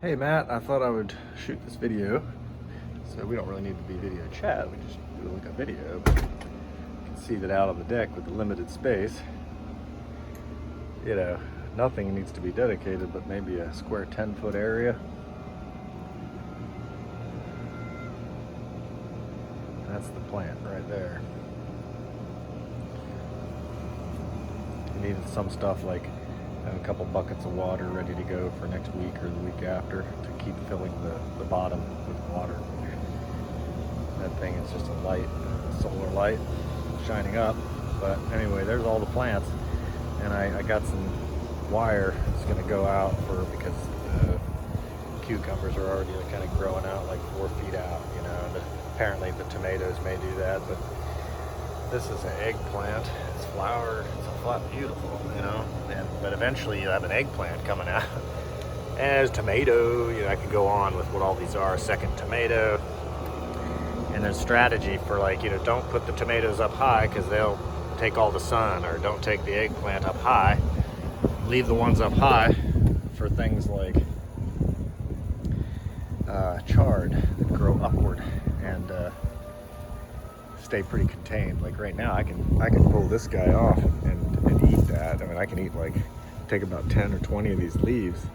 Hey Matt, I thought I would shoot this video. So we don't really need to be video chat, we just do like a video. But you can see that out on the deck with the limited space, you know, nothing needs to be dedicated but maybe a square 10-foot area. That's the plant right there. You needed some stuff like have a couple buckets of water ready to go for next week or the week after to keep filling the bottom with water. That thing is just a light, a solar light shining up. But anyway, there's all the plants, and I got some wire that's going to go out because the cucumbers are already kind of growing out like 4 feet out, you know, and apparently the tomatoes may do that, but this is an eggplant. It's flowered, it's beautiful, you know, but eventually you'll have an eggplant coming out. As tomato, you know, I could go on with what all these are, second tomato. And there's strategy for, like, you know, don't put the tomatoes up high because they'll take all the sun, or don't take the eggplant up high. Leave the ones up high for things like chard that grow upward and stay pretty contained. Like right now I can pull this guy off and eat that. I mean, I can eat take about 10 or 20 of these leaves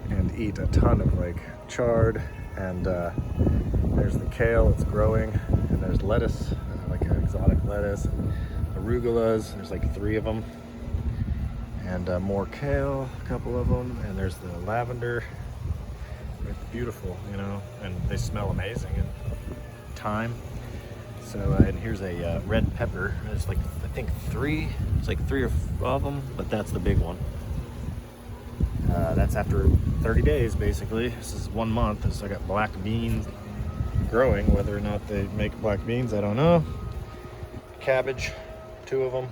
and eat a ton of like chard, and there's the kale that's growing, and there's lettuce, like an exotic lettuce, and arugulas, there's like 3 of them, and more kale, a couple of them, and there's the lavender. It's beautiful, you know, and they smell amazing, and thyme. So, and here's a red pepper. It's like, I think 3, it's like 3 or 4 of them, but that's the big one. That's after 30 days, basically. This is 1 month, so I got black beans growing. Whether or not they make black beans, I don't know. Cabbage, 2 of them.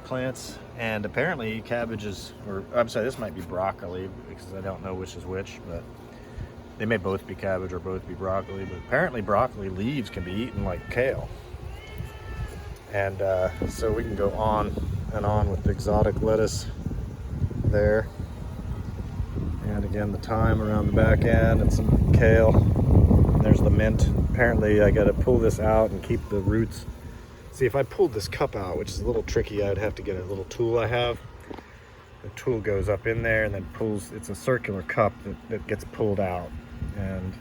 Plants, and apparently cabbages, or I'm sorry, this might be broccoli, because I don't know which is which, but they may both be cabbage or both be broccoli, but apparently broccoli leaves can be eaten like kale. And so we can go on and on with the exotic lettuce there. And again, the thyme around the back end, and some kale. And there's the mint. Apparently I gotta pull this out and keep the roots. See, if I pulled this cup out, which is a little tricky, I'd have to get a little tool I have. The tool goes up in there and then pulls, it's a circular cup that gets pulled out. And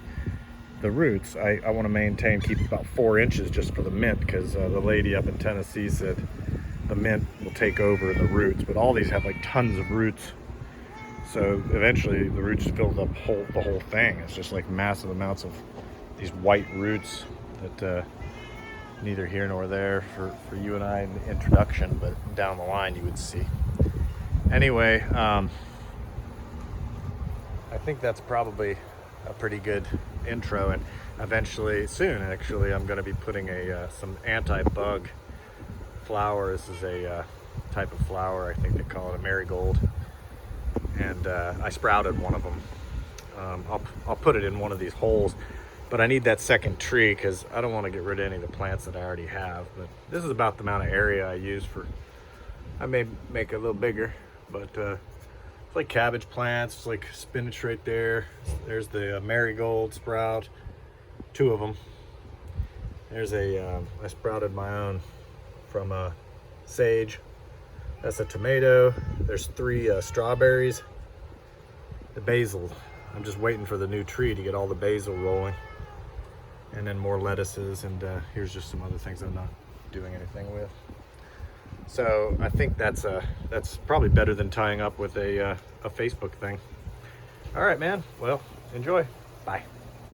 the roots, I want to maintain, keep about 4 inches just for the mint, because the lady up in Tennessee said the mint will take over the roots, but all these have like tons of roots. So eventually the roots fill up the whole thing. It's just like massive amounts of these white roots that neither here nor there for you and I in the introduction, but down the line you would see. Anyway, I think that's probably a pretty good intro, and eventually, soon actually, I'm going to be putting some anti-bug flower. This is a type of flower, I think they call it a marigold, and I sprouted one of them. I'll put it in one of these holes, but I need that second tree because I don't want to get rid of any of the plants that I already have. But this is about the amount of area I use for. I may make it a little bigger, but it's like cabbage plants. It's like spinach right there. There's the marigold sprout, 2 of them. There's I sprouted my own from sage. That's a tomato. There's 3 strawberries. The basil. I'm just waiting for the new tree to get all the basil rolling. And then more lettuces, and here's just some other things I'm not doing anything with. So I think that's probably better than tying up with a Facebook thing. All right, man. Well, enjoy. Bye.